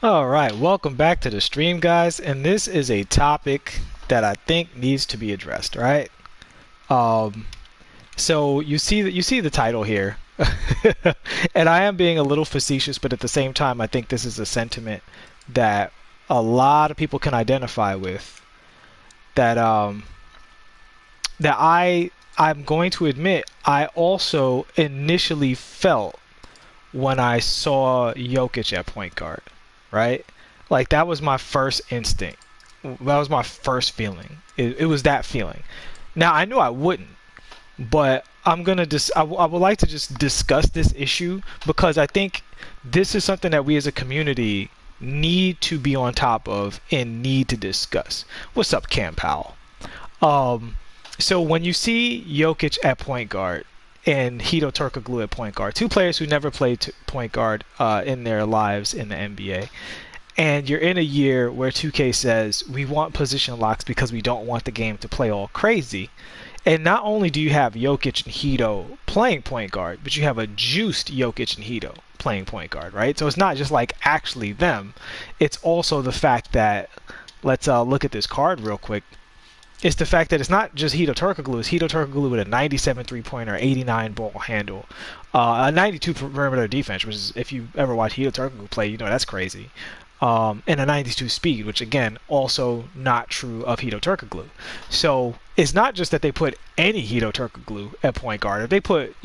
All right, welcome back to the stream, guys. And this is a topic that I think needs to be addressed, right? Um, so you see the title here, and I am being a little facetious, but at the same time, I think this is a sentiment that a lot of people can identify with. That I'm going to admit I also initially felt when I saw Jokic at point guard, right? Like that was my first instinct. That was my first feeling. It was that feeling. Now I knew I wouldn't, but I would like to just discuss this issue because I think this is something that we as a community need to be on top of and need to discuss. What's up, Cam Powell? Um, so when you see Jokic at point guard and Hito Turkoglu at point guard, two players who never played point guard in their lives in the NBA, and you're in a year where 2K says we want position locks because we don't want the game to play all crazy. And not only do you have Jokic and Hito playing point guard, but you have a juiced Jokic and Hito playing point guard, right? So it's not just like actually them. It's also the fact that let's look at this card real quick. It's the fact that it's not just Hito Turkoglu. It's Hito Turkoglu with a 97 three-pointer, 89 ball handle, a 92 perimeter defense, which is, if you ever watch Hito Turkoglu play, you know that's crazy. And a 92 speed, which again, also not true of Hito Turkoglu. So it's not just that they put any Hito Turkoglu at point guard. If they put,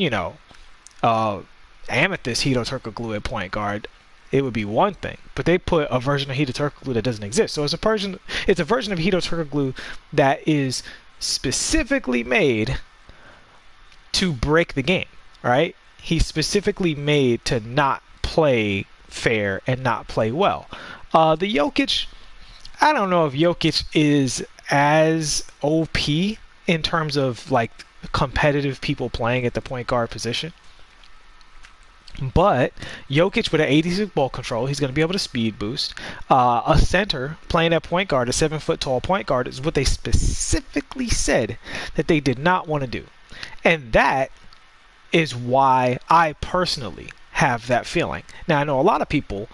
uh, Amethyst Hito Turkoglu at point guard, it would be one thing. But they put a version of Hito Turkoglu that doesn't exist. So it's a version of Hito Turkoglu that is specifically made to break the game, right? He's specifically made to not play fair and not play well. The Jokic, I don't know if Jokic is as OP in terms of like competitive people playing at the point guard position. But Jokic with an 86 ball control, he's going to be able to speed boost. A center playing at point guard, a 7 foot tall point guard, is what they specifically said that they did not want to do. And that is why I personally have that feeling. Now, I know a lot of people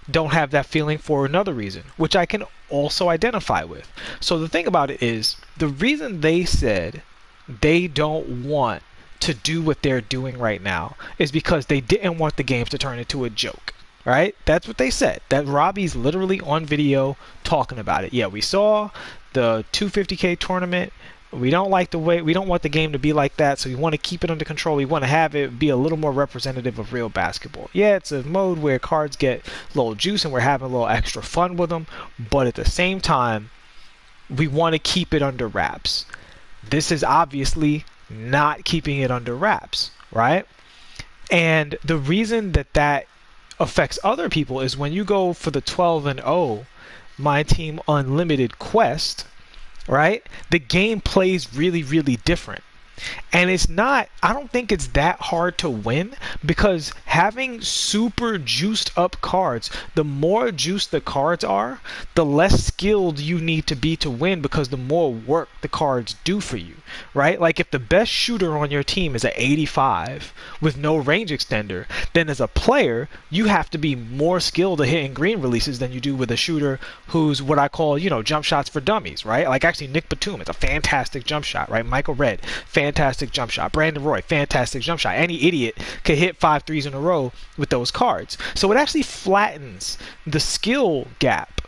don't have that feeling for another reason, which I can also identify with. So the thing about it is, the reason they said they don't want to do what they're doing right now is because they didn't want the games to turn into a joke. Right? That's what they said. That Robbie's literally on video talking about it. Yeah, we saw the 250K tournament. We don't want the game to be like that, so we want to keep it under control. We want to have it be a little more representative of real basketball. Yeah, it's a mode where cards get a little juice and we're having a little extra fun with them, but at the same time, we want to keep it under wraps. This is obviously not keeping it under wraps, right? And the reason that affects other people is when you go for the 12-0 My Team Unlimited quest, right? The game plays really, really different. And I don't think it's that hard to win because having super juiced up cards, the more juiced the cards are, the less skilled you need to be to win because the more work the cards do for you, right? Like if the best shooter on your team is at 85 with no range extender, then as a player, you have to be more skilled at hitting green releases than you do with a shooter who's what I call, jump shots for dummies, right? Like actually Nick Batum, it's a fantastic jump shot, right? Michael Redd, fantastic jump shot. Brandon Roy, fantastic jump shot. Any idiot could hit 5 threes in a row with those cards. So it actually flattens the skill gap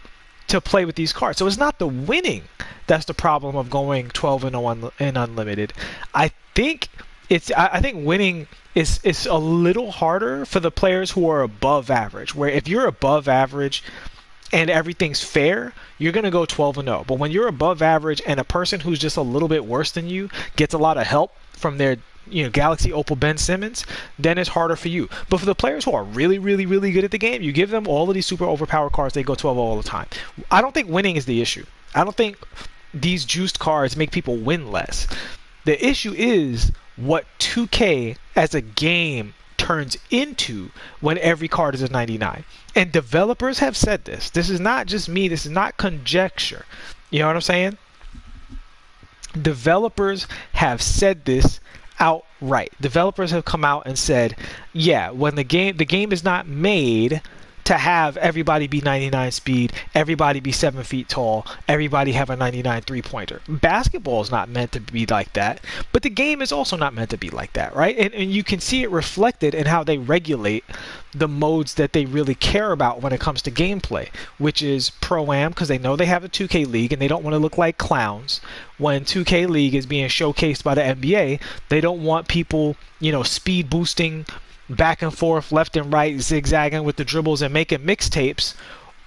to play with these cards. So it's not the winning that's the problem of going 12-0 in unlimited. I think winning is a little harder for the players who are above average. Where if you're above average and everything's fair, you're going to go 12-0. But when you're above average and a person who's just a little bit worse than you gets a lot of help from their Galaxy Opal Ben Simmons, then it's harder for you. But for the players who are really, really, really good at the game, you give them all of these super overpowered cards, they go 12-0 all the time. I don't think winning is the issue. I don't think these juiced cards make people win less. The issue is what 2K as a game turns into when every card is a 99. And developers have said this. This is not just me. This is not conjecture. You know what I'm saying? Developers have said this outright. Developers have come out and said, yeah, when the game is not made to have everybody be 99 speed, everybody be 7 feet tall, everybody have a 99 three-pointer. Basketball is not meant to be like that, but the game is also not meant to be like that, right? And you can see it reflected in how they regulate the modes that they really care about when it comes to gameplay, which is Pro-Am, because they know they have a 2K League and they don't want to look like clowns. When 2K League is being showcased by the NBA, they don't want people, speed boosting back and forth, left and right, zigzagging with the dribbles and making mixtapes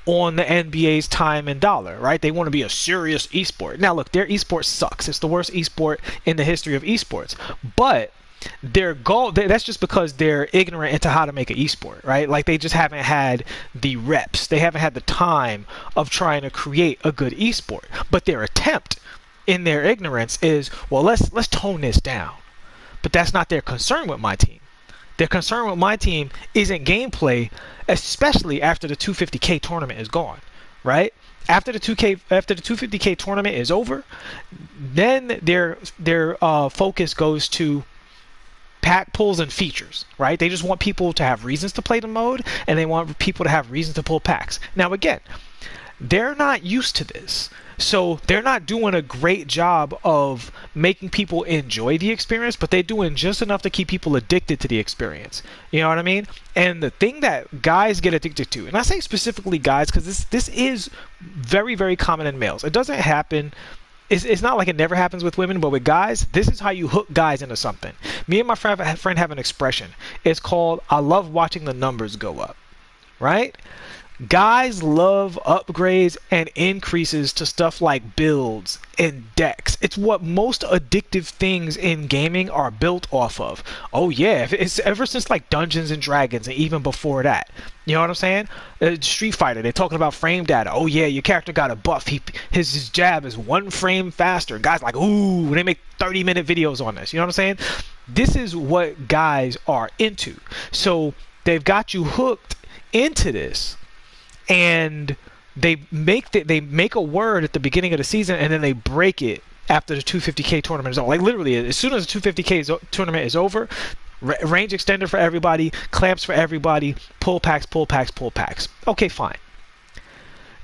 on the NBA's time and dollar, right? They want to be a serious esport. Now, look, their esport sucks. It's the worst esport in the history of esports. But their goal, that's just because they're ignorant into how to make an esport, right? Like, they just haven't had the reps. They haven't had the time of trying to create a good esport. But their attempt in their ignorance is, well, let's tone this down. But that's not their concern with my team. Their concern with my team isn't gameplay, especially after the 250K tournament is gone, right? After the 250K tournament is over, then their focus goes to pack pulls and features, right? They just want people to have reasons to play the mode, and they want people to have reasons to pull packs. Now, again, they're not used to this. So they're not doing a great job of making people enjoy the experience, but they're doing just enough to keep people addicted to the experience. You know what I mean? And the thing that guys get addicted to, and I say specifically guys because this is very, very common in males. It doesn't happen. It's not like it never happens with women, but with guys, this is how you hook guys into something. Me and my friend have an expression. It's called, I love watching the numbers go up, right? Guys love upgrades and increases to stuff like builds and decks. It's what most addictive things in gaming are built off of. Oh yeah, it's ever since like Dungeons and Dragons and even before that. You know what I'm saying? Street Fighter, they're talking about frame data. Oh yeah, your character got a buff. His jab is 1 frame faster. Guys like, ooh, they make 30-minute videos on this. You know what I'm saying? This is what guys are into. So they've got you hooked into this. And they make a word at the beginning of the season, and then they break it after the 250K tournament is over. Like literally, as soon as the 250K tournament is over, range extender for everybody, clamps for everybody, pull packs, pull packs, pull packs. Okay, fine.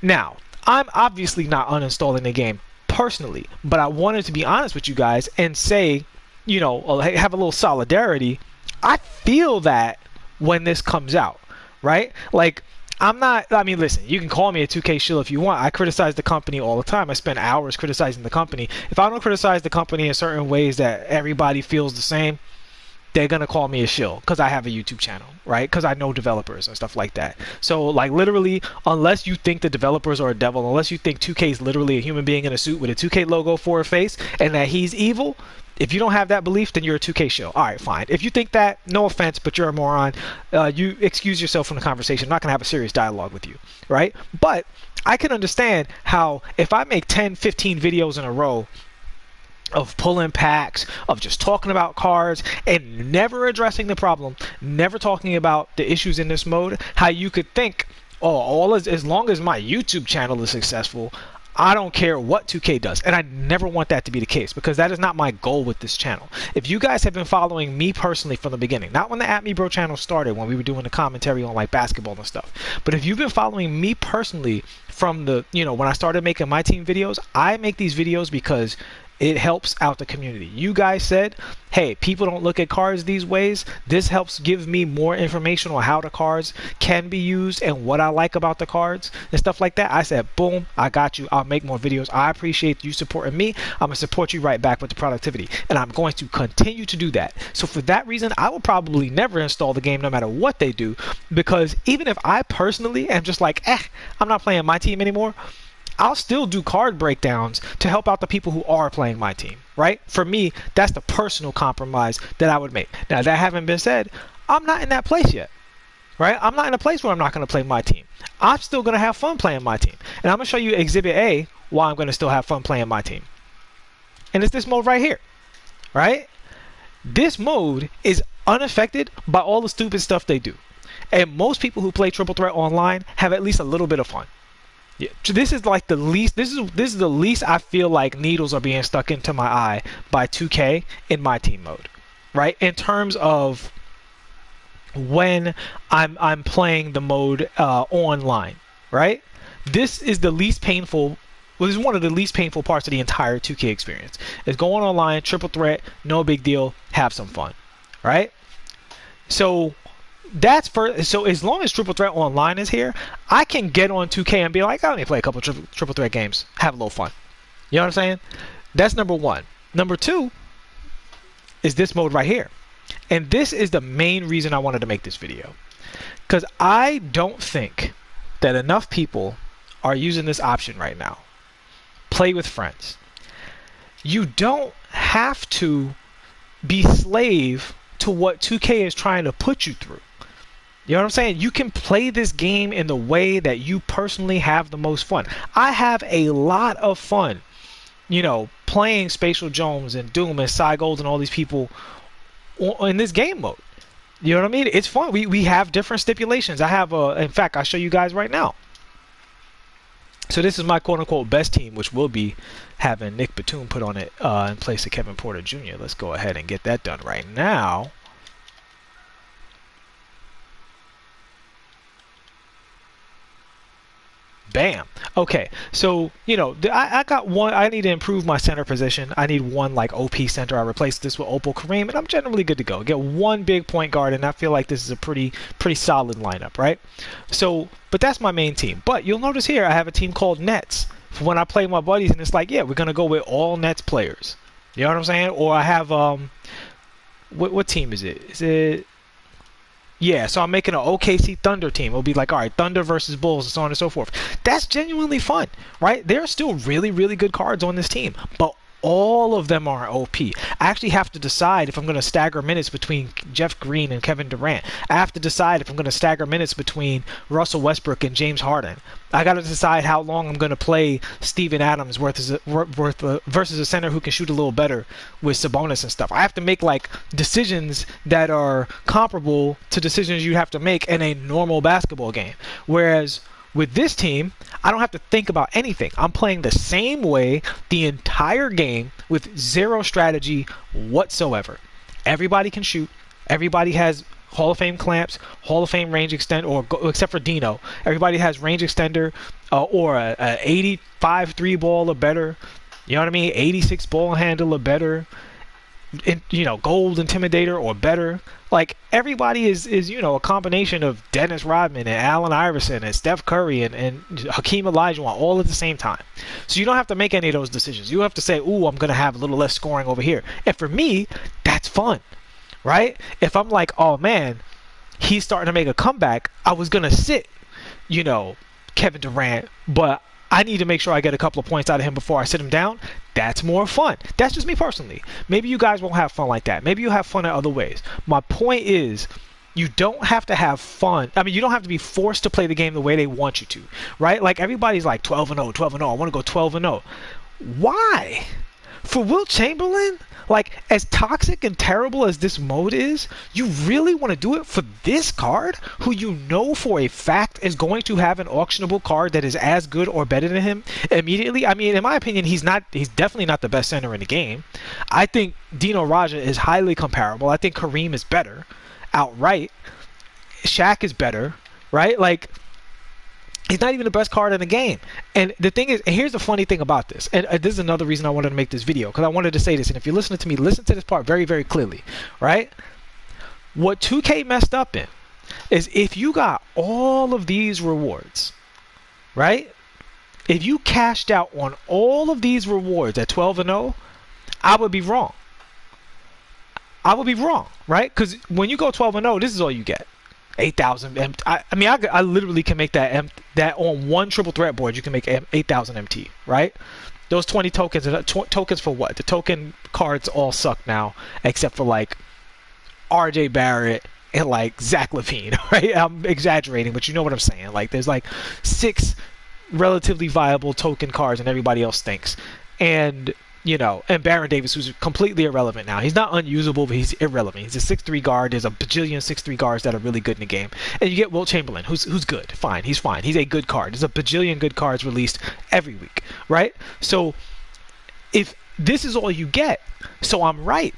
Now, I'm obviously not uninstalling the game personally, but I wanted to be honest with you guys and say, have a little solidarity. I feel that when this comes out, right? Like, listen, you can call me a 2K shill if you want. I criticize the company all the time. I spend hours criticizing the company. If I don't criticize the company in certain ways that everybody feels the same, they're going to call me a shill because I have a YouTube channel, right? Because I know developers and stuff like that. So, like, literally, unless you think the developers are a devil, unless you think 2K is literally a human being in a suit with a 2K logo for a face and that he's evil, if you don't have that belief, then you're a 2K shill. All right, fine. If you think that, no offense, but you're a moron, you excuse yourself from the conversation. I'm not going to have a serious dialogue with you, right? But I can understand how if I make 10, 15 videos in a row of pulling packs, of just talking about cards, and never addressing the problem, never talking about the issues in this mode, how you could think, oh, as long as my YouTube channel is successful, I don't care what 2K does. And I never want that to be the case because that is not my goal with this channel. If you guys have been following me personally from the beginning, not when the At Me Bro channel started, when we were doing the commentary on like basketball and stuff, but if you've been following me personally from the, when I started making my team videos, I make these videos because it helps out the community. You guys said, hey, people don't look at cards these ways. This helps give me more information on how the cards can be used and what I like about the cards and stuff like that. I said, boom, I got you. I'll make more videos. I appreciate you supporting me. I'm going to support you right back with the productivity. And I'm going to continue to do that. So for that reason, I will probably never install the game no matter what they do, because even if I personally am just like, I'm not playing my team anymore, I'll still do card breakdowns to help out the people who are playing my team, right? For me, that's the personal compromise that I would make. Now, that having been said, I'm not in that place yet, right? I'm not in a place where I'm not going to play my team. I'm still going to have fun playing my team. And I'm going to show you Exhibit A why I'm going to still have fun playing my team. And it's this mode right here, right? This mode is unaffected by all the stupid stuff they do. And most people who play Triple Threat online have at least a little bit of fun. Yeah, this is like the least. This is the least I feel like needles are being stuck into my eye by 2K in my team mode, right? In terms of when I'm playing the mode online, right? This is the least painful. Well, this is one of the least painful parts of the entire 2K experience. Is going online, triple threat, no big deal, have some fun, right? So that's for so as long as triple threat online is here, I can get on 2K and be like, let me play a couple triple threat games, have a little fun. You know what I'm saying? That's number one. Number two is this mode right here. And this is the main reason I wanted to make this video. Because I don't think that enough people are using this option right now. Play with friends. You don't have to be slave to what 2K is trying to put you through. You know what I'm saying? You can play this game in the way that you personally have the most fun. I have a lot of fun, playing Spatial Jones and Doom and Cy Gold and all these people in this game mode. You know what I mean? It's fun. We have different stipulations. I have in fact, I'll show you guys right now. So this is my quote-unquote best team, which will be having Nick Batum put on it in place of Kevin Porter Jr. Let's go ahead and get that done right now. Bam. Okay, so I got one. I need to improve my center position. I need one like OP center. I replaced this with Opal Kareem, and I'm generally good to go. Get one big point guard, and I feel like this is a pretty solid lineup, right? So, but that's my main team. But you'll notice here I have a team called Nets for when I play my buddies, and it's like, yeah, we're gonna go with all Nets players. You know what I'm saying? Or I have what team is it? Is it? Yeah, so I'm making an OKC Thunder team. It'll be like, all right, Thunder versus Bulls and so on and so forth. That's genuinely fun, right? There are still really, really good cards on this team, but all of them are OP. I actually have to decide if I'm going to stagger minutes between Jeff Green and Kevin Durant. I have to decide if I'm going to stagger minutes between Russell Westbrook and James Harden. I got to decide how long I'm going to play Steven Adams versus a center who can shoot a little better with Sabonis and stuff. I have to make like decisions that are comparable to decisions you have to make in a normal basketball game. Whereas with this team, I don't have to think about anything. I'm playing the same way the entire game with zero strategy whatsoever. Everybody can shoot. Everybody has Hall of Fame clamps, Hall of Fame range extend, except for Dino. Everybody has range extender or a 85 3 ball or better. You know what I mean? 86 ball handle or better. Gold intimidator or better. Like everybody is a combination of Dennis Rodman and Allen Iverson and Steph Curry and Hakeem Olajuwon all at the same time. So you don't have to make any of those decisions. You have to say, ooh, I'm gonna have a little less scoring over here. And for me, that's fun, right? If I'm like, oh man, he's starting to make a comeback, I was gonna sit, Kevin Durant, but I need to make sure I get a couple of points out of him before I sit him down. That's more fun. That's just me personally. Maybe you guys won't have fun like that. Maybe you'll have fun in other ways. My point is, you don't have to have fun. I mean, you don't have to be forced to play the game the way they want you to, right? Like everybody's like 12-0, 12-0. I want to go 12-0. Why? For Wilt Chamberlain, like as toxic and terrible as this mode is, you really want to do it for this card who you know for a fact is going to have an auctionable card that is as good or better than him immediately? I mean, in my opinion, he's definitely not the best center in the game. I think Dino Raja is highly comparable. I think Kareem is better outright. Shaq is better, right? Like, he's not even the best card in the game. And the thing is, and here's the funny thing about this, and this is another reason I wanted to make this video, because I wanted to say this, and if you're listening to me, listen to this part very, very clearly, right? What 2K messed up in is if you got all of these rewards, right? If you cashed out on all of these rewards at 12-0, I would be wrong. I would be wrong, right? Because when you go 12-0, this is all you get. 8,000. I mean, I literally can make that on one triple threat board. You can make 8,000 MT, right? Those 20 tokens. Tokens for what? The token cards all suck now, except for like RJ Barrett and like Zach LaVine, right? I'm exaggerating, but you know what I'm saying. Like, there's like 6 relatively viable token cards, and everybody else stinks. And and Baron Davis, who's completely irrelevant now. He's not unusable, but he's irrelevant. He's a 6'3 guard. There's a bajillion 6'3 guards that are really good in the game. And you get Wilt Chamberlain, who's good. Fine. He's fine. He's a good card. There's a bajillion good cards released every week, right? So if this is all you get, so I'm right.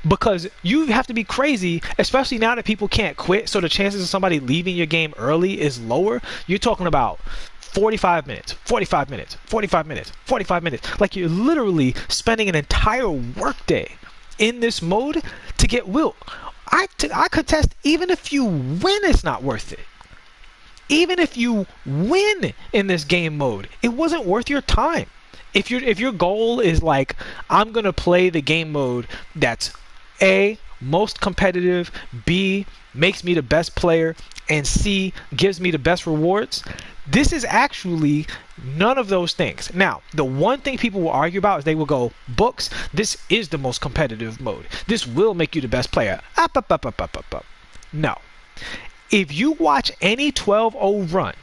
because you have to be crazy, especially now that people can't quit, so the chances of somebody leaving your game early is lower. You're talking about 45 minutes, 45 minutes, 45 minutes, 45 minutes. Like, you're literally spending an entire workday in this mode to get wilt. I contest, even if you win, it's not worth it. Even if you win in this game mode, it wasn't worth your time. If your goal is like, I'm gonna play the game mode that's A, most competitive, B, makes me the best player, and C, gives me the best rewards, this is actually none of those things. Now, the one thing people will argue about is they will go, books, this is the most competitive mode. This will make you the best player. No. If you watch any 12-0 run,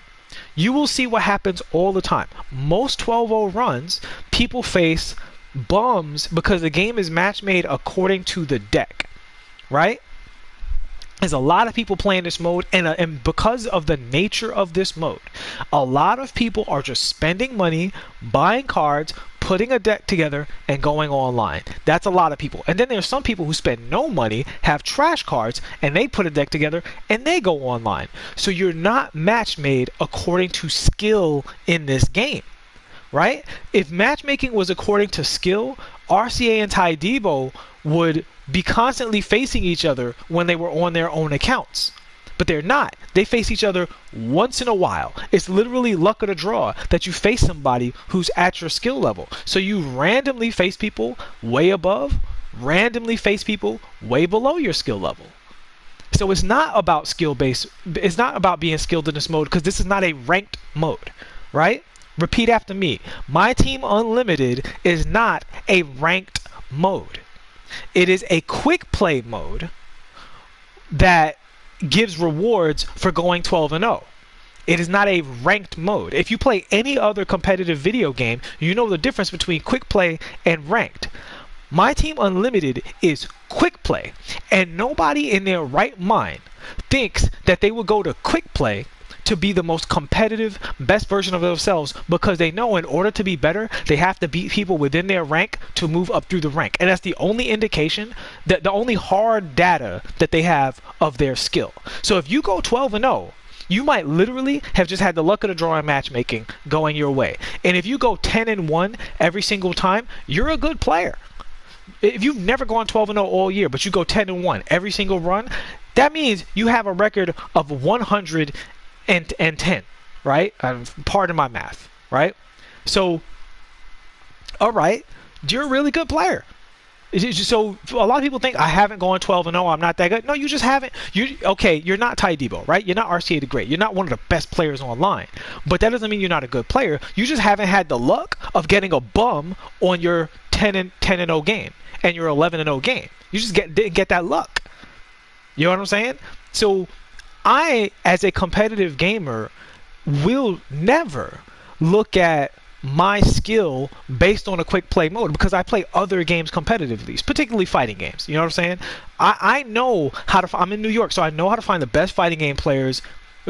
you will see what happens all the time. Most 12-0 runs, people face bums because the game is match made according to the deck, right? There's a lot of people playing this mode, and because of the nature of this mode, a lot of people are just spending money, buying cards, putting a deck together, and going online. That's a lot of people. And then there's some people who spend no money, have trash cards, and they put a deck together, and they go online. So you're not match made according to skill in this game, right? If matchmaking was according to skill, RCA and Ty Debo would be constantly facing each other when they were on their own accounts. But they're not. They face each other once in a while. It's literally luck of the draw that you face somebody who's at your skill level. So you randomly face people way above, randomly face people way below your skill level. So it's not about skill based. It's not about being skilled in this mode, because this is not a ranked mode, right? Repeat after me. My Team Unlimited is not a ranked mode. It is a quick play mode that gives rewards for going 12-0. It is not a ranked mode. If you play any other competitive video game, you know the difference between quick play and ranked. My Team Unlimited is quick play, and nobody in their right mind thinks that they will go to quick play to be the most competitive, best version of themselves, because they know in order to be better, they have to beat people within their rank to move up through the rank. And that's the only indication, that the only hard data that they have of their skill. So if you go 12-0, you might literally have just had the luck of the draw in matchmaking going your way. And if you go 10-1 every single time, you're a good player. If you've never gone 12-0 all year, but you go 10-1 every single run, that means you have a record of 110, right? Pardon my math, right? So, all right, you're a really good player. So a lot of people think I haven't gone 12-0, I'm not that good. No, you just haven't. Okay, you're not Ty Debo, right? You're not RCA the Great. You're not one of the best players online. But that doesn't mean you're not a good player. You just haven't had the luck of getting a bum on your 10-0 game and your 11-0 game. You just didn't get that luck. You know what I'm saying? So I, as a competitive gamer, will never look at my skill based on a quick play mode, because I play other games competitively, particularly fighting games. You know what I'm saying? I know how to. I'm in New York, so I know how to find the best fighting game players.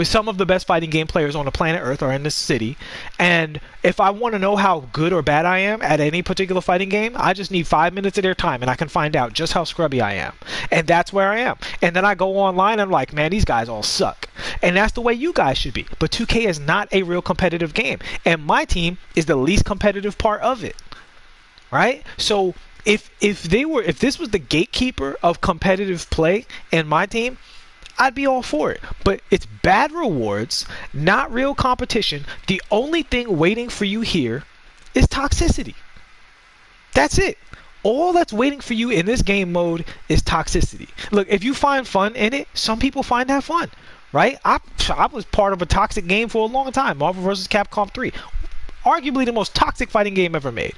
Some of the best fighting game players on the planet Earth are in this city. And if I want to know how good or bad I am at any particular fighting game, I just need 5 minutes of their time and I can find out just how scrubby I am. And that's where I am. And then I go online and I'm like, man, these guys all suck. And that's the way you guys should be. But 2K is not a real competitive game. And my team is the least competitive part of it. Right? So if this was the gatekeeper of competitive play in my team, I'd be all for it. But it's bad rewards, not real competition. The only thing waiting for you here is toxicity. That's it. All that's waiting for you in this game mode is toxicity. Look, if you find fun in it, some people find that fun, right? I was part of a toxic game for a long time, Marvel vs. Capcom 3. Arguably the most toxic fighting game ever made.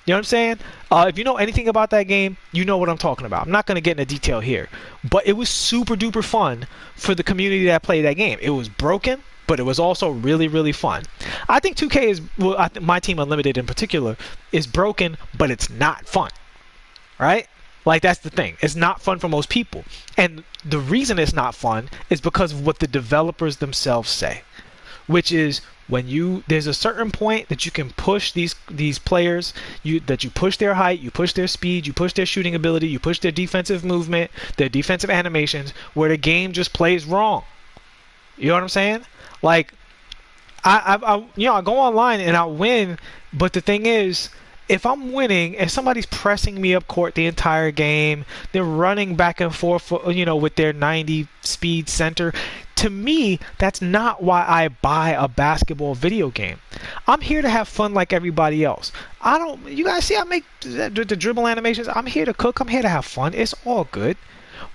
You know what I'm saying? If you know anything about that game, you know what I'm talking about. I'm not going to get into detail here. But it was super duper fun for the community that played that game. It was broken, but it was also really, really fun. I think 2K is, well, I think My Team Unlimited in particular, is broken, but it's not fun. Right? Like, that's the thing. It's not fun for most people. And the reason it's not fun is because of what the developers themselves say. which is when there's a certain point that you can push these players, that you push their height, you push their speed, you push their shooting ability, you push their defensive movement, their defensive animations, where the game just plays wrong. You know what I'm saying? Like, I go online and I win, but the thing is, if I'm winning and somebody's pressing me up court the entire game, they're running back and forth, with their 90 speed center, to me, that's not why I buy a basketball video game. I'm here to have fun like everybody else. You guys see I make the dribble animations? I'm here to cook. I'm here to have fun. It's all good.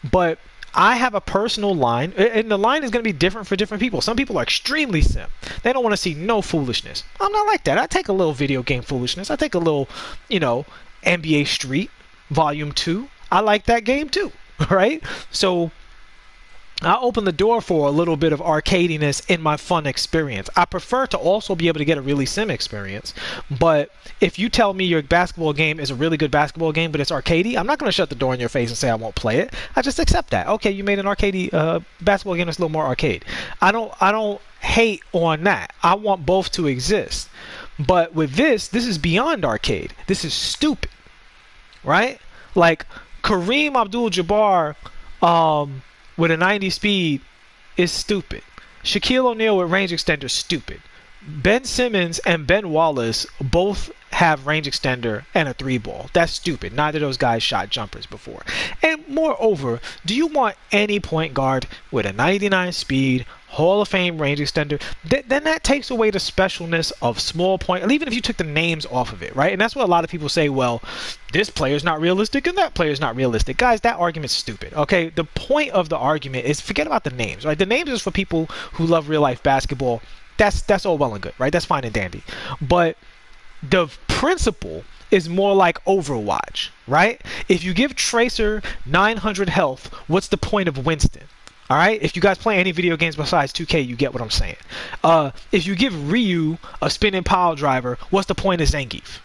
But I have a personal line, and the line is going to be different for different people. Some people are extremely sim. They don't want to see no foolishness. I'm not like that. I take a little video game foolishness. I take a little, NBA Street Volume 2. I like that game too, right? So I open the door for a little bit of arcadiness in my fun experience. I prefer to also be able to get a really sim experience, but if you tell me your basketball game is a really good basketball game, but it's arcadey, I'm not going to shut the door in your face and say I won't play it. I just accept that. Okay, you made an arcadey basketball game that's a little more arcade. I don't hate on that. I want both to exist. But with this is beyond arcade. This is stupid, right? Like Kareem Abdul-Jabbar, with a 90 speed is stupid. Shaquille O'Neal with range extender, stupid. Ben Simmons and Ben Wallace both have range extender and a 3-ball. That's stupid. Neither of those guys shot jumpers before. And moreover, do you want any point guard with a 99 speed, Hall of Fame range extender? Then that takes away the specialness of small point, even if you took the names off of it, right? And that's what a lot of people say, well, this player's not realistic and that player's not realistic. Guys, that argument's stupid, okay? The point of the argument is forget about the names, right? The names is for people who love real life basketball. That's all well and good, right? That's fine and dandy. But the principle is more like Overwatch, right? If you give Tracer 900 health, what's the point of Winston? All right? If you guys play any video games besides 2K, you get what I'm saying. If you give Ryu a spinning pile driver, what's the point of Zangief?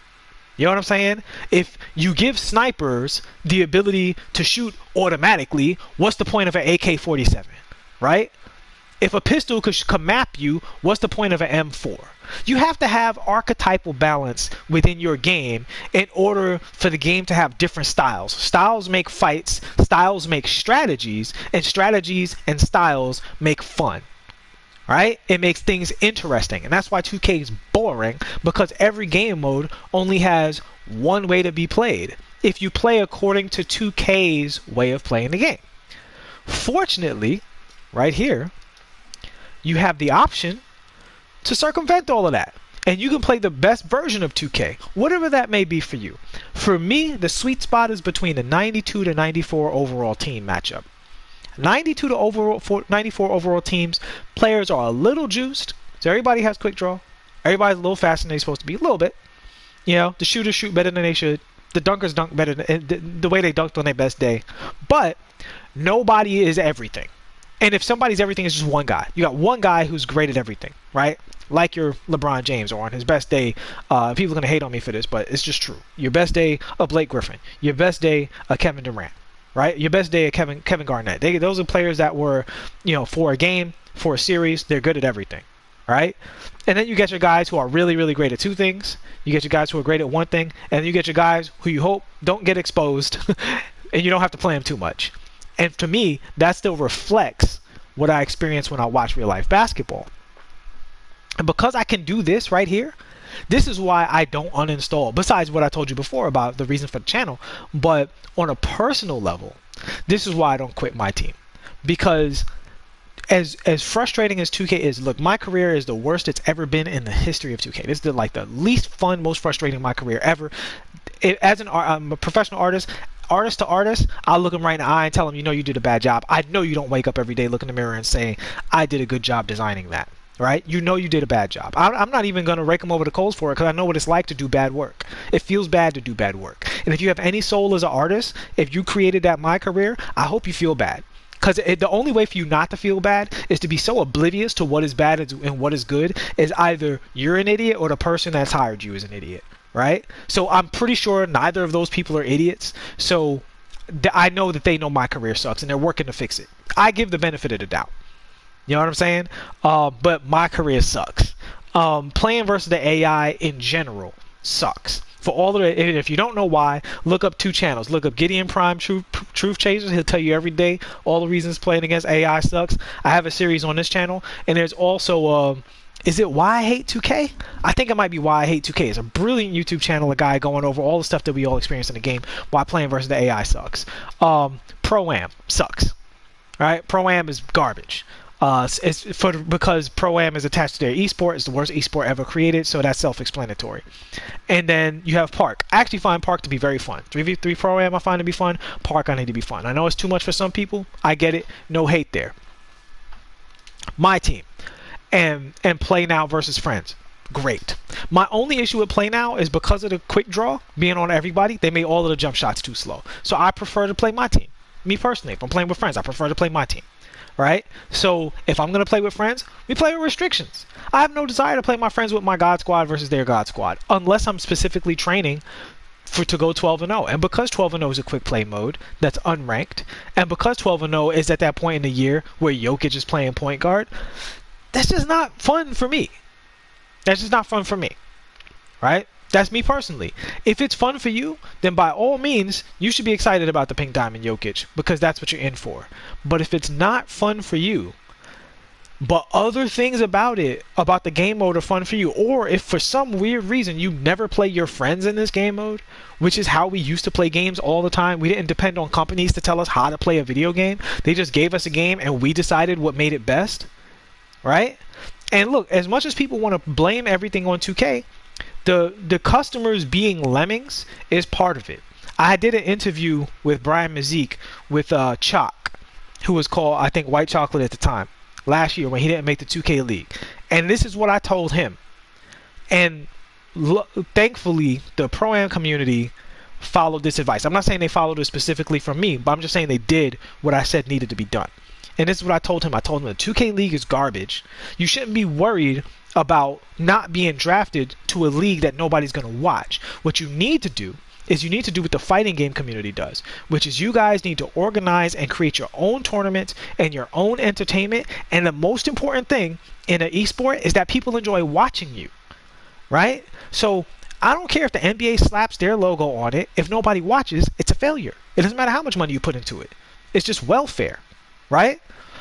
You know what I'm saying? If you give snipers the ability to shoot automatically, what's the point of an AK-47, right? If a pistol could map you, what's the point of an M4? You have to have archetypal balance within your game in order for the game to have different styles. Styles make fights, styles make strategies, and strategies and styles make fun. Right? It makes things interesting. And that's why 2K is boring, because every game mode only has one way to be played if you play according to 2K's way of playing the game. Fortunately, right here, you have the option to circumvent all of that. And you can play the best version of 2K, whatever that may be for you. For me, the sweet spot is between the 92 to 94 overall team matchup. 92 to 94 overall teams, players are a little juiced. So everybody has quick draw. Everybody's a little faster than they're supposed to be, a little bit. The shooters shoot better than they should. The dunkers dunk better than the way they dunked on their best day. But nobody is everything. And if somebody's everything, it's just one guy. You got one guy who's great at everything, right? Like your LeBron James, or on his best day, people are going to hate on me for this, but it's just true. Your best day, a Blake Griffin. Your best day, a Kevin Durant, right? Your best day, a Kevin Garnett. Those are players that were, for a game, for a series, they're good at everything, right? And then you get your guys who are really, really great at two things. You get your guys who are great at one thing. And then you get your guys who you hope don't get exposed and you don't have to play them too much. And to me, that still reflects what I experience when I watch real life basketball. And because I can do this right here, this is why I don't uninstall, besides what I told you before about the reason for the channel. But on a personal level, this is why I don't quit my team. Because as frustrating as 2K is, look, my career is the worst it's ever been in the history of 2K. This is the least fun, most frustrating my career ever. I'm a professional artist to artist, I'll look them right in the eye and tell them, you did a bad job. I know you don't wake up every day, look in the mirror and say, I did a good job designing that, right? You did a bad job. I'm not even going to rake them over the coals for it, because I know what it's like to do bad work. It feels bad to do bad work. And if you have any soul as an artist, if you created that my career, I hope you feel bad. Because the only way for you not to feel bad is to be so oblivious to what is bad and what is good, is either you're an idiot or the person that's hired you is an idiot. Right? So I'm pretty sure neither of those people are idiots. So I know that they know my career sucks and they're working to fix it. I give the benefit of the doubt. You know what I'm saying? But my career sucks. Playing versus the AI in general sucks. For all of it, if you don't know why, look up two channels. Look up Gideon Prime Truth Chasers. He'll tell you every day all the reasons playing against AI sucks. I have a series on this channel, and there's also is it Why I Hate 2K? I think it might be Why I Hate 2K. It's a brilliant YouTube channel, a guy going over all the stuff that we all experience in the game, why playing versus the AI sucks. Pro-Am sucks. Right? Pro-Am is garbage. Because Pro-Am is attached to their esport. It's the worst esport ever created, so that's self-explanatory. And then you have Park. I actually find Park to be very fun. 3v3 Pro-Am I find to be fun. Park I need to be fun. I know it's too much for some people. I get it. No hate there. My team. And Play Now versus Friends. Great. My only issue with Play Now is because of the quick draw being on everybody, they made all of the jump shots too slow. So I prefer to play my team. Me personally, if I'm playing with friends, I prefer to play my team. Right? So if I'm going to play with friends, we play with restrictions. I have no desire to play my friends with my God Squad versus their God Squad, unless I'm specifically training to go 12-0. And because 12-0 is a quick play mode that's unranked, and because 12-0 is at that point in the year where Jokic is playing point guard, that's just not fun for me. That's just not fun for me. Right? That's me personally. If it's fun for you, then by all means, you should be excited about the Pink Diamond Jokic, because that's what you're in for. But if it's not fun for you, but other things about it, about the game mode are fun for you, or if for some weird reason you never play your friends in this game mode, which is how we used to play games all the time. We didn't depend on companies to tell us how to play a video game. They just gave us a game and we decided what made it best. Right? And look, as much as people want to blame everything on 2K, the customers being lemmings is part of it. I did an interview with Brian Mazik with Chalk, who was called, I think, White Chocolate at the time, last year when he didn't make the 2K League. And this is what I told him. And thankfully, the Pro-Am community followed this advice. I'm not saying they followed it specifically from me, but I'm just saying they did what I said needed to be done. And this is what I told him. I told him the 2K League is garbage. You shouldn't be worried about not being drafted to a league that nobody's going to watch. What you need to do is you need to do what the fighting game community does, which is you guys need to organize and create your own tournaments and your own entertainment. And the most important thing in an esport is that people enjoy watching you, right? So I don't care if the NBA slaps their logo on it. If nobody watches, it's a failure. It doesn't matter how much money you put into it. It's just welfare, right?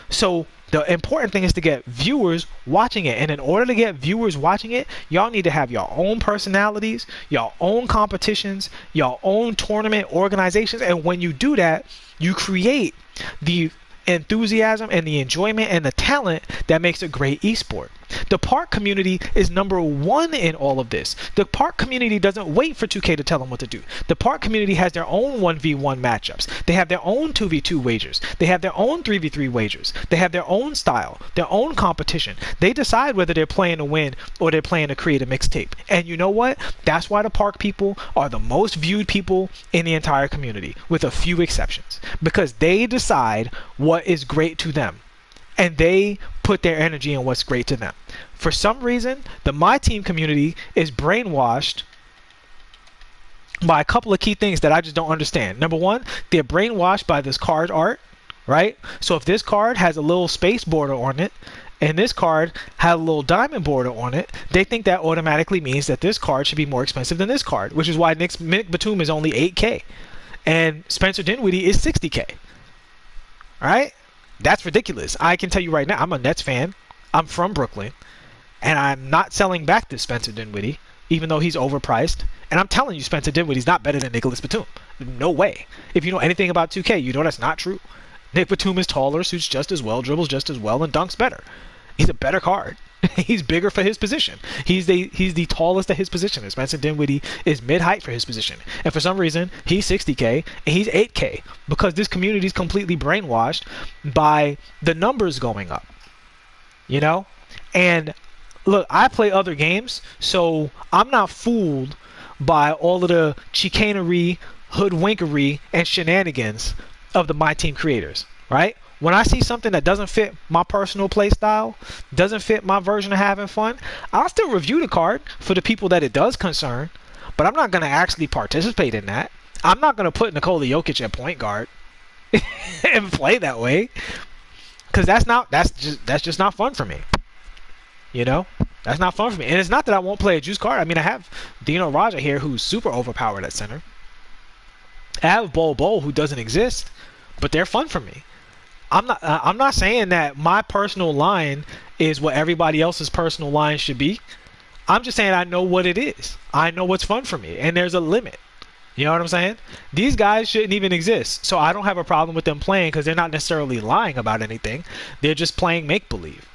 So the important thing is to get viewers watching it. And in order to get viewers watching it, y'all need to have your own personalities, your own competitions, your own tournament organizations. And when you do that, you create the enthusiasm and the enjoyment and the talent that makes a great esport. The Park community is #1 in all of this. The Park community doesn't wait for 2K to tell them what to do. The Park community has their own 1v1 matchups. They have their own 2v2 wagers. They have their own 3v3 wagers. They have their own style, their own competition. They decide whether they're playing to win or they're playing to create a mixtape. And you know what? That's why the Park people are the most viewed people in the entire community, with a few exceptions, because they decide what is great to them. And they put their energy in what's great to them. For some reason, the My Team community is brainwashed by a couple of key things that I just don't understand. Number one, they're brainwashed by this card art, right? So if this card has a little space border on it, and this card has a little diamond border on it, they think that automatically means that this card should be more expensive than this card, which is why Nick Batum is only 8K, and Spencer Dinwiddie is 60K. All right? That's ridiculous. I can tell you right now, I'm a Nets fan. I'm from Brooklyn. And I'm not selling back to Spencer Dinwiddie, even though he's overpriced. And I'm telling you, Spencer Dinwiddie's not better than Nicholas Batum. No way. If you know anything about 2K, you know that's not true. Nick Batum is taller, shoots just as well, dribbles just as well, and dunks better. He's a better card. He's bigger for his position. He's the tallest at his position. And Spencer Dinwiddie is mid-height for his position. And for some reason, he's 60K and he's 8K, because this community is completely brainwashed by the numbers going up. You know? And look, I play other games, so I'm not fooled by all of the chicanery, hoodwinkery, and shenanigans of the My Team creators, right? When I see something that doesn't fit my personal play style, doesn't fit my version of having fun, I'll still review the card for the people that it does concern, but I'm not going to actually participate in that. I'm not going to put Nikola Jokic at point guard and play that way, Because that's just not fun for me. You know, that's not fun for me. And it's not that I won't play a juice card. I mean, I have Dino Raja here, who's super overpowered at center. I have Bol who doesn't exist, but they're fun for me. I'm not saying that my personal line is what everybody else's personal line should be. I'm just saying I know what it is. I know what's fun for me, and there's a limit. You know what I'm saying? These guys shouldn't even exist, so I don't have a problem with them playing because they're not necessarily lying about anything. They're just playing make-believe.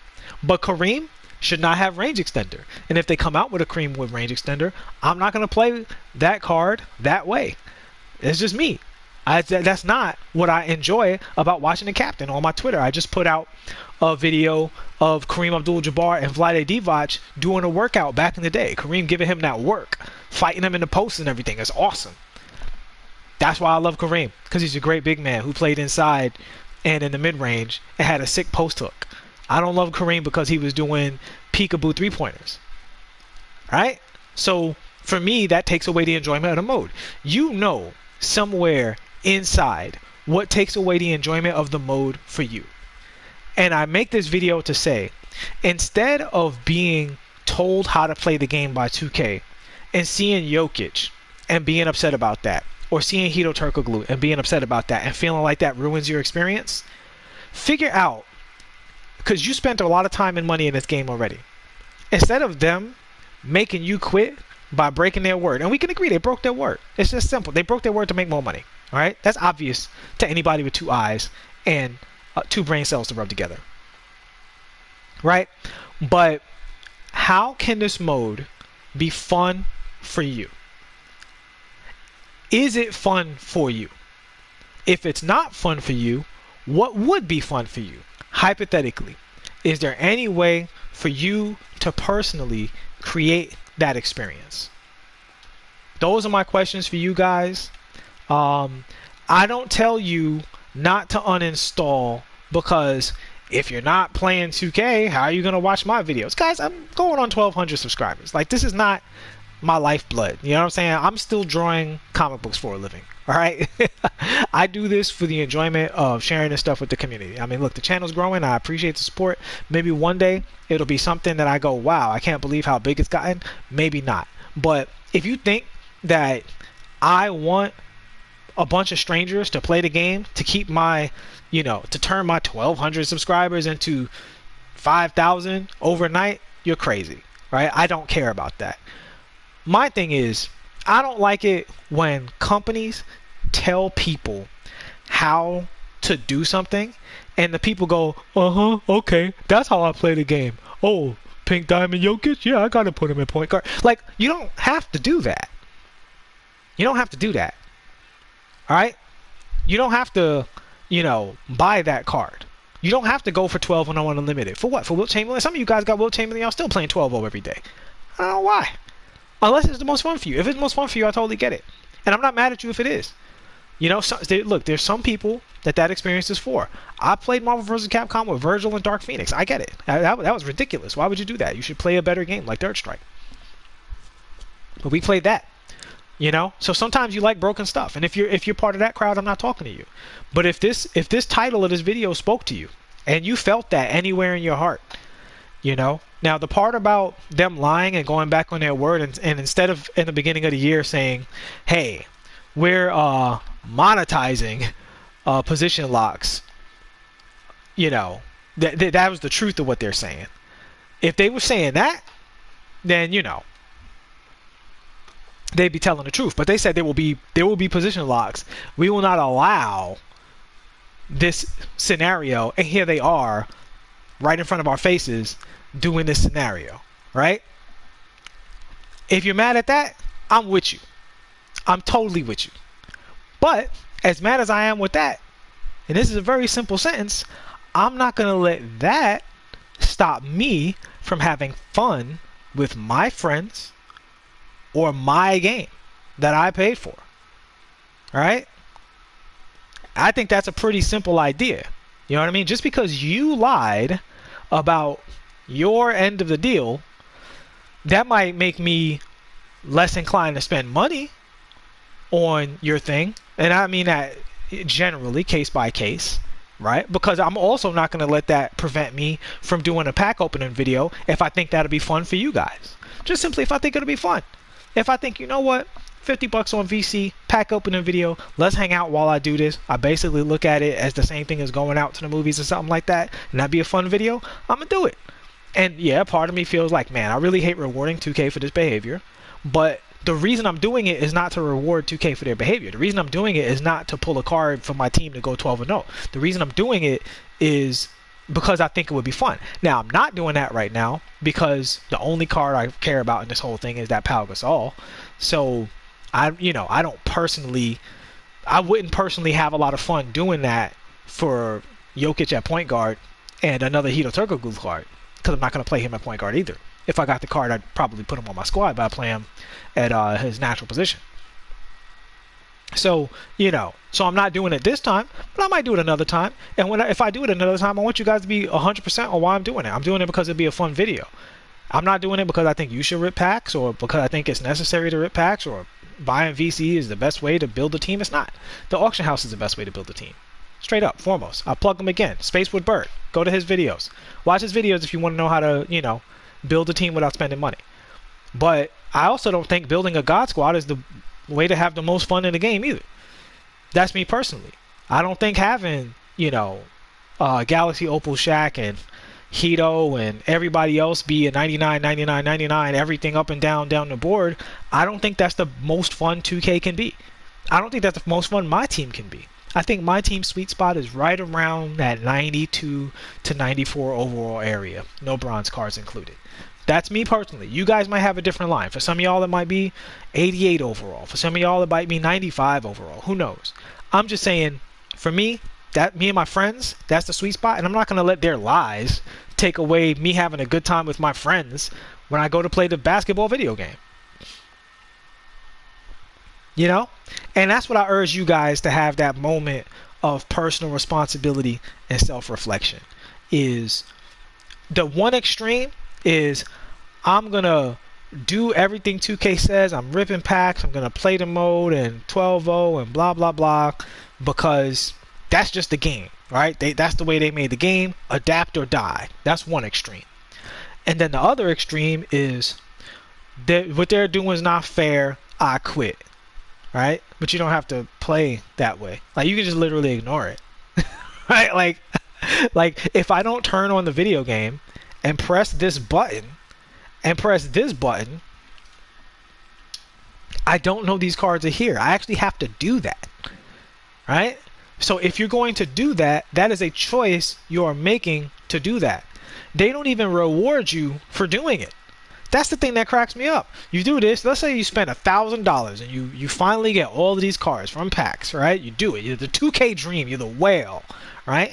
But Kareem should not have range extender, and if they come out with a Kareem with range extender, I'm not going to play that card that way. It's just me. That's not what I enjoy about watching the captain. On my Twitter, I just put out a video of Kareem Abdul-Jabbar and Vlade Divac doing a workout back in the day. Kareem giving him that work, fighting him in the post and everything. It's awesome. That's why I love Kareem, because he's a great big man who played inside and in the mid-range and had a sick post hook. I don't love Kareem because he was doing peekaboo three-pointers. Right? So for me, that takes away the enjoyment of the mode. You know somewhere inside what takes away the enjoyment of the mode for you. And I make this video to say, instead of being told how to play the game by 2K and seeing Jokic and being upset about that, or seeing Hito Turkoglu and being upset about that and feeling like that ruins your experience, figure out, because you spent a lot of time and money in this game already, instead of them making you quit by breaking their word, and we can agree they broke their word. It's just simple. They broke their word to make more money. All right? That's obvious to anybody with two eyes and two brain cells to rub together. Right? But how can this mode be fun for you? Is it fun for you? If it's not fun for you, what would be fun for you? Hypothetically, is there any way for you to personally create that experience? Those are my questions for you guys. I don't tell you not to uninstall, because if you're not playing 2K, how are you going to watch my videos? Guys, I'm going on 1,200 subscribers. Like, this is not my lifeblood. You know what I'm saying? I'm still drawing comic books for a living. All right? I do this for the enjoyment of sharing this stuff with the community. I mean, look, the channel's growing. I appreciate the support. Maybe one day it'll be something that I go, wow, I can't believe how big it's gotten. Maybe not. But if you think that I want a bunch of strangers to play the game to keep my, to turn my 1,200 subscribers into 5,000 overnight, you're crazy, right? I don't care about that. My thing is, I don't like it when companies tell people how to do something and the people go, okay, that's how I play the game. Oh, Pink Diamond Jokic? Yeah, I gotta put him in point guard. Like, you don't have to do that. You don't have to do that. Alright? You don't have to, buy that card. You don't have to go for 12-1 unlimited. For what? For Wilt Chamberlain? Some of you guys got Wilt Chamberlain, y'all still playing 12-0 every day. I don't know why. Unless it's the most fun for you. If it's the most fun for you, I totally get it. And I'm not mad at you if it is. Look, there's some people that experience is for. I played Marvel vs. Capcom with Virgil and Dark Phoenix. I get it. That was ridiculous. Why would you do that? You should play a better game like Third Strike. But we played that. So sometimes you like broken stuff. And if you're part of that crowd, I'm not talking to you. But if this title of this video spoke to you and you felt that anywhere in your heart, Now, the part about them lying and going back on their word, and instead of in the beginning of the year saying, hey, we're monetizing position locks, that was the truth of what they're saying. If they were saying that, then, they'd be telling the truth. But they said there will be position locks. We will not allow this scenario, and here they are right in front of our faces doing this scenario, right? If you're mad at that, I'm with you. I'm totally with you. But as mad as I am with that, and this is a very simple sentence, I'm not going to let that stop me from having fun with my friends or my game that I paid for. All right? I think that's a pretty simple idea. You know what I mean? Just because you lied about your end of the deal, that might make me less inclined to spend money on your thing. And I mean that generally, case by case. right? Because I'm also not going to let that prevent me from doing a pack opening video if I think that'll be fun for you guys. Just simply if I think it'll be fun. If I think, you know what, $50 on VC, pack opening video, let's hang out while I do this. I basically look at it as the same thing as going out to the movies or something like that, and that'd be a fun video, I'm going to do it. And yeah, part of me feels like, man, I really hate rewarding 2K for this behavior, but the reason I'm doing it is not to reward 2K for their behavior. The reason I'm doing it is not to pull a card for my team to go 12-0. The reason I'm doing it is because I think it would be fun. Now, I'm not doing that right now because the only card I care about in this whole thing is that Pau Gasol. So, I wouldn't personally have a lot of fun doing that for Jokic at point guard and another Hito Turkoglu card, because I'm not going to play him at point guard either. If I got the card, I'd probably put him on my squad, but I play him at his natural position. So, so I'm not doing it this time, but I might do it another time. And if I do it another time, I want you guys to be 100% on why I'm doing it. I'm doing it because it'd be a fun video. I'm not doing it because I think you should rip packs, or because I think it's necessary to rip packs, or buying VC is the best way to build a team. It's not. The auction house is the best way to build a team. Straight up, foremost. I'll plug him again. Spacewood Bird. Go to his videos. Watch his videos if you want to know how to, build a team without spending money. But I also don't think building a God Squad is the way to have the most fun in the game either. That's me personally. I don't think having, Galaxy Opal Shaq and Hito and everybody else be a 99, 99, 99, everything up and down the board, I don't think that's the most fun 2K can be. I don't think that's the most fun my team can be. I think my team's sweet spot is right around that 92 to 94 overall area. No bronze cards included. That's me personally. You guys might have a different line. For some of y'all, it might be 88 overall. For some of y'all, it might be 95 overall. Who knows? I'm just saying, for me, that me and my friends, that's the sweet spot. And I'm not going to let their lies take away me having a good time with my friends when I go to play the basketball video game. And that's what I urge you guys to have, that moment of personal responsibility and self-reflection. Is the one extreme is I'm going to do everything 2K says. I'm ripping packs. I'm going to play the mode and 12-0 and blah, blah, blah, because that's just the game, right? That's the way they made the game. Adapt or die. That's one extreme. And then the other extreme is that what they're doing is not fair. I quit. Right? But you don't have to play that way. Like, you can just literally ignore it. Right? Like if I don't turn on the video game and press this button and press this button, I don't know these cards are here. I actually have to do that. Right? So if you're going to do that, that is a choice you are making to do that. They don't even reward you for doing it. That's the thing that cracks me up. You do this, let's say you spend $1,000 and you finally get all of these cards from packs, right? You do it. You're the 2K dream. You're the whale, right?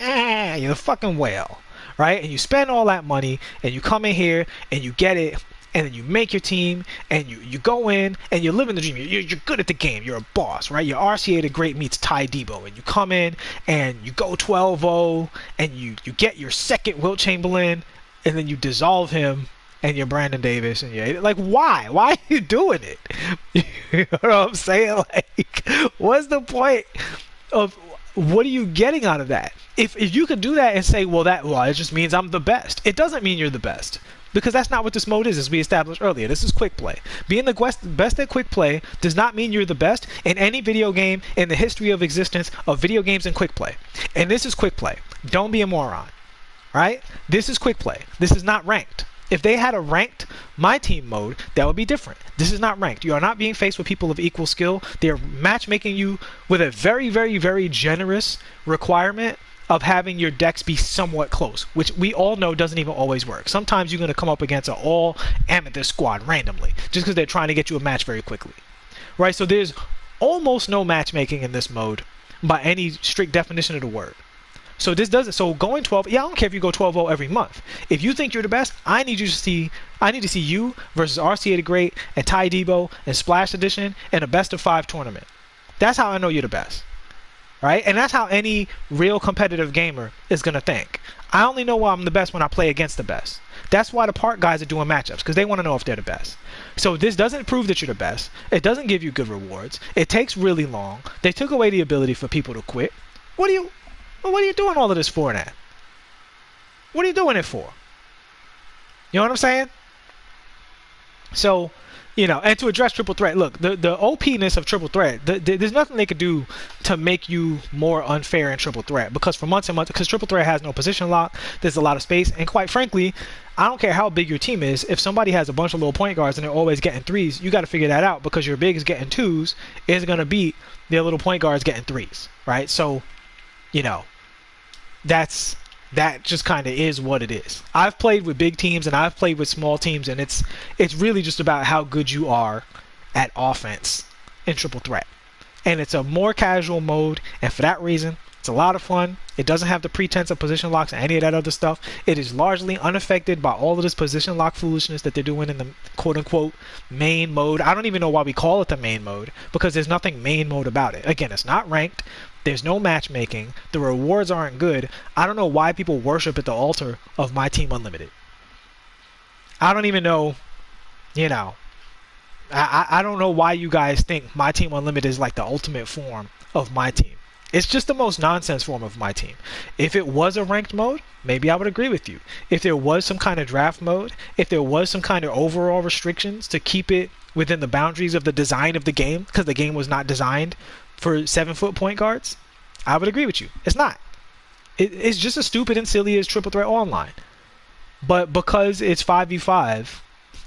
You're the fucking whale, right? And you spend all that money and you come in here and you get it, and then you make your team and you go in and you're living the dream. You're good at the game. You're a boss, right? Your RCA the Great meets Ty Debo, and you come in and you go 12-0 and you get your second Wilt Chamberlain, and then you dissolve him. And you're Brandon Davis, and you're like, why? Why are you doing it? You know what I'm saying? Like, what's the point of, what are you getting out of that? If you could do that and say, well, it just means I'm the best. It doesn't mean you're the best, because that's not what this mode is, as we established earlier. This is quick play. Being the best at quick play does not mean you're the best in any video game in the history of existence of video games and quick play. And this is quick play. Don't be a moron, right? This is quick play. This is not ranked. If they had a ranked My Team mode, that would be different. This is not ranked. You are not being faced with people of equal skill. They're matchmaking you with a very, very, very generous requirement of having your decks be somewhat close, which we all know doesn't even always work. Sometimes you're going to come up against an all amethyst squad randomly, just because they're trying to get you a match very quickly. Right? So there's almost no matchmaking in this mode by any strict definition of the word. So this does it. So going 12, I don't care if you go 12-0 every month. If you think you're the best, I need to see you versus RCA the Great and Ty Debo and Splash Edition in a best of 5 tournament. That's how I know you're the best. Right? And that's how any real competitive gamer is going to think. I only know why I'm the best when I play against the best. That's why the park guys are doing matchups, because they want to know if they're the best. So this doesn't prove that you're the best. It doesn't give you good rewards. It takes really long. They took away the ability for people to quit. Well, what are you doing all of this for then? What are you doing it for? You know what I'm saying? So, and to address triple threat, look, the OP-ness of triple threat, there's nothing they could do to make you more unfair in triple threat, because for months and months, because triple threat has no position lock, there's a lot of space, and quite frankly, I don't care how big your team is, if somebody has a bunch of little point guards and they're always getting threes, you got to figure that out, because your big is getting twos is going to beat their little point guards getting threes, right? So, that just kind of is what it is. I've played with big teams and I've played with small teams, and it's really just about how good you are at offense in triple threat. And it's a more casual mode, and for that reason, it's a lot of fun. It doesn't have the pretense of position locks and any of that other stuff. It is largely unaffected by all of this position lock foolishness that they're doing in the quote-unquote main mode. I don't even know why we call it the main mode, because there's nothing main mode about it. Again, it's not ranked. There's no matchmaking. The rewards aren't good. I don't know why people worship at the altar of My Team Unlimited. I don't even know, I don't know why you guys think My Team Unlimited is like the ultimate form of My Team. It's just the most nonsense form of My Team. If it was a ranked mode, maybe I would agree with you. If there was some kind of draft mode, if there was some kind of overall restrictions to keep it within the boundaries of the design of the game, because the game was not designed for 7-foot point guards, I would agree with you. It's not. It's just as stupid and silly as Triple Threat Online. But because it's 5v5,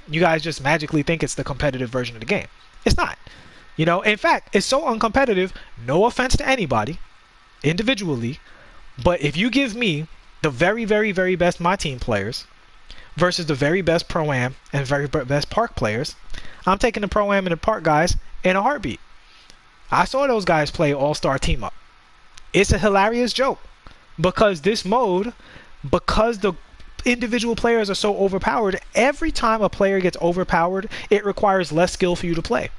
you guys just magically think it's the competitive version of the game. It's not. In fact, it's so uncompetitive, no offense to anybody, individually, but if you give me the very, very, very best My Team players versus the very best Pro-Am and very best Park players, I'm taking the Pro-Am and the Park guys in a heartbeat. I saw those guys play All-Star Team Up. It's a hilarious joke, because this mode, because the individual players are so overpowered, every time a player gets overpowered, it requires less skill for you to play.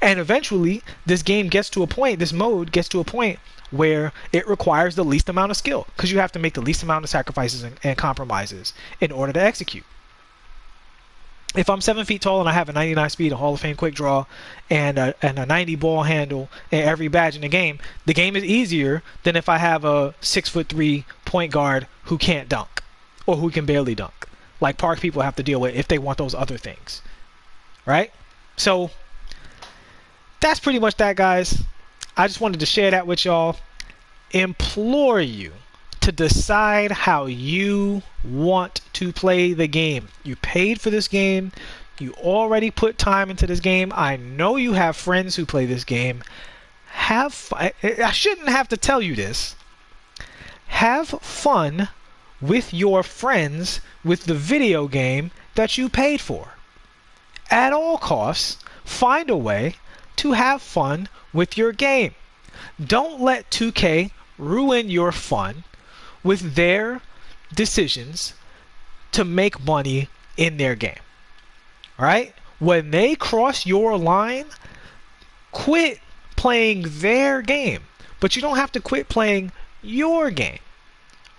And eventually, this mode gets to a point where it requires the least amount of skill, because you have to make the least amount of sacrifices and compromises in order to execute. If I'm 7 feet tall and I have a 99 speed, a Hall of Fame quick draw, and a 90 ball handle, and every badge in the game is easier than if I have a 6'3" point guard who can't dunk, or who can barely dunk, like Park people have to deal with if they want those other things, right? So that's pretty much that, guys. I just wanted to share that with y'all. Implore you to decide how you want to play the game. You paid for this game. You already put time into this game. I know you have friends who play this game. Have fun. I shouldn't have to tell you this. Have fun with your friends with the video game that you paid for. At all costs, find a way to have fun with your game. Don't let 2K ruin your fun with their decisions to make money in their game. Right? When they cross your line, quit playing their game. But you don't have to quit playing your game.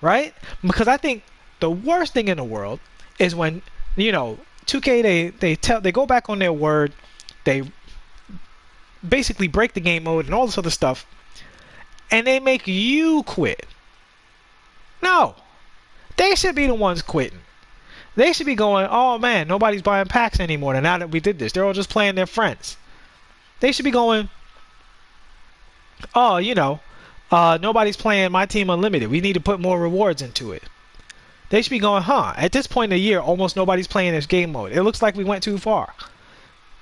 Right? Because I think the worst thing in the world is when, 2K, they go back on their word, they basically break the game mode and all this other stuff, and they make you quit. No. They should be the ones quitting. They should be going, oh man, nobody's buying packs anymore now that we did this. They're all just playing their friends. They should be going, oh, nobody's playing My Team Unlimited. We need to put more rewards into it. They should be going, at this point in the year, almost nobody's playing this game mode. It looks like we went too far.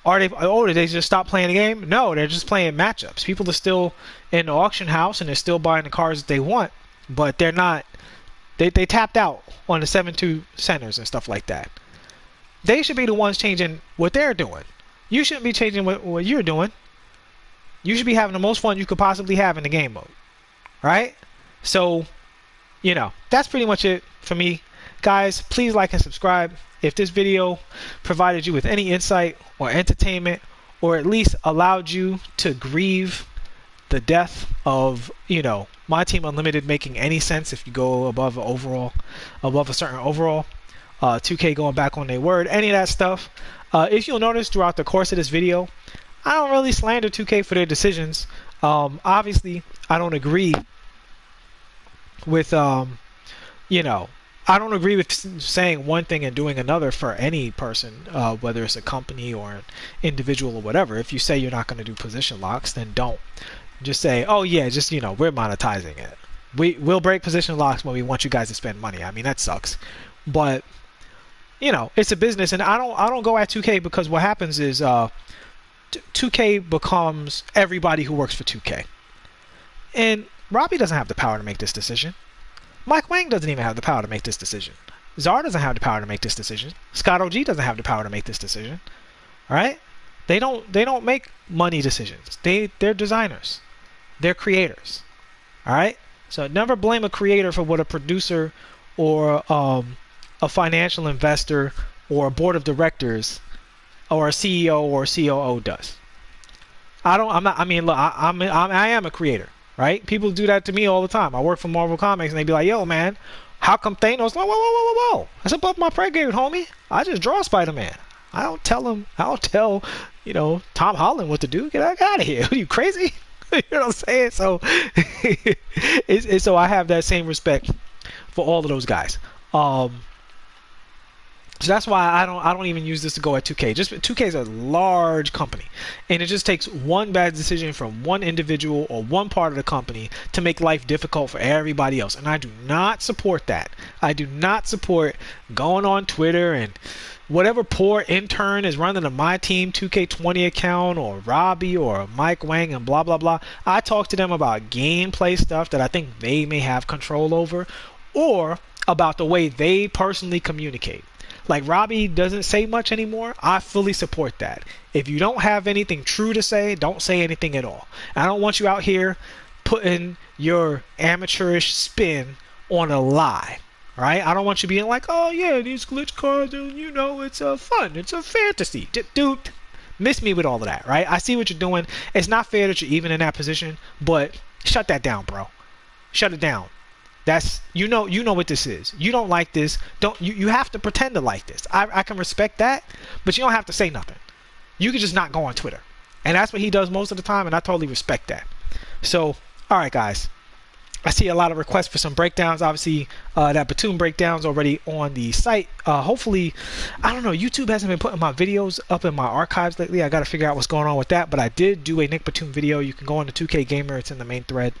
Did they just stop playing the game? No, they're just playing matchups. People are still in the auction house and they're still buying the cars that they want, but they're not. They tapped out on the 7-2 centers and stuff like that. They should be the ones changing what they're doing. You shouldn't be changing what you're doing. You should be having the most fun you could possibly have in the game mode. Right? So, that's pretty much it for me. Guys, please like and subscribe. If this video provided you with any insight or entertainment, or at least allowed you to grieve the death of, My Team Unlimited making any sense if you go above a certain overall, 2K going back on their word, any of that stuff. If you'll notice throughout the course of this video, I don't really slander 2K for their decisions. Obviously, I don't agree with you know, I don't agree with saying one thing and doing another for any person, whether it's a company or an individual or whatever. If you say you're not going to do position locks, then don't. Just say, oh yeah, just, you know, we're monetizing it. We'll break position locks when we want you guys to spend money. I mean, that sucks, but you know, it's a business, and I don't go at 2K because what happens is 2K becomes everybody who works for 2K, and Robbie doesn't have the power to make this decision. Mike Wang doesn't even have the power to make this decision. Czar doesn't have the power to make this decision. Scott OG doesn't have the power to make this decision. All right? They don't make money decisions. They're designers. They're creators. All right? So never blame a creator for what a producer or a financial investor or a board of directors or a CEO or COO does. I am a creator. Right? People do that to me all the time. I work for Marvel Comics, and they be like, yo, man, how come Thanos? Whoa, whoa, whoa, whoa, whoa. That's above my pay grade, homie. I just draw Spider-Man. I don't tell, you know, Tom Holland what to do. Get out of here. Are you crazy? You know what I'm saying? So, so I have that same respect for all of those guys. So that's why I don't even use this to go at 2K. Just 2K is a large company, and it just takes one bad decision from one individual or one part of the company to make life difficult for everybody else. And I do not support that. I do not support going on Twitter and whatever poor intern is running a My Team 2K20 account, or Robbie or Mike Wang and blah blah blah. I talk to them about gameplay stuff that I think they may have control over, or about the way they personally communicate. Like Robbie doesn't say much anymore. I fully support that. If you don't have anything true to say, don't say anything at all. I don't want you out here putting your amateurish spin on a lie, right? I don't want you being like, oh yeah, these glitch cards, you know, it's fun, it's a fantasy. Dude, miss me with all of that, right? I see what you're doing. It's not fair that you're even in that position, but shut that down, bro. Shut it down. That's you know what this is. You don't like this. You have to pretend to like this. I can respect that, but you don't have to say nothing. You can just not go on Twitter. And that's what he does most of the time, and I totally respect that. So, all right, guys. I see a lot of requests for some breakdowns. Obviously, that Batum breakdown's already on the site. Hopefully, I don't know, YouTube hasn't been putting my videos up in my archives lately. I got to figure out what's going on with that, but I did do a Nick Batum video. You can go on to 2K Gamer. It's in the main thread.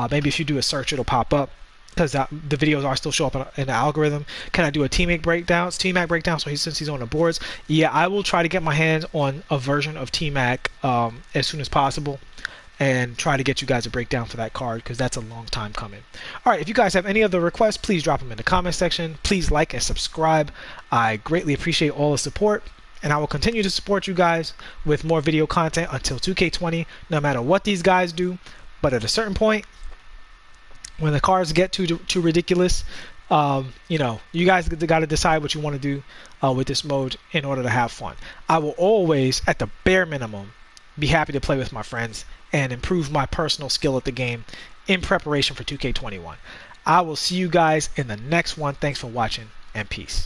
Maybe if you do a search, it'll pop up, because the videos are still show up in the algorithm. Can I do a T-Mac breakdown? So since he's on the boards, yeah, I will try to get my hands on a version of T-Mac as soon as possible, and try to get you guys a breakdown for that card, because that's a long time coming. All right, if you guys have any other requests, please drop them in the comment section. Please like and subscribe. I greatly appreciate all the support, and I will continue to support you guys with more video content until 2K20, no matter what these guys do. But at a certain point, when the cards get too ridiculous, you know, you guys got to decide what you want to do with this mode in order to have fun. I will always, at the bare minimum, be happy to play with my friends and improve my personal skill at the game in preparation for 2K21. I will see you guys in the next one. Thanks for watching, and peace.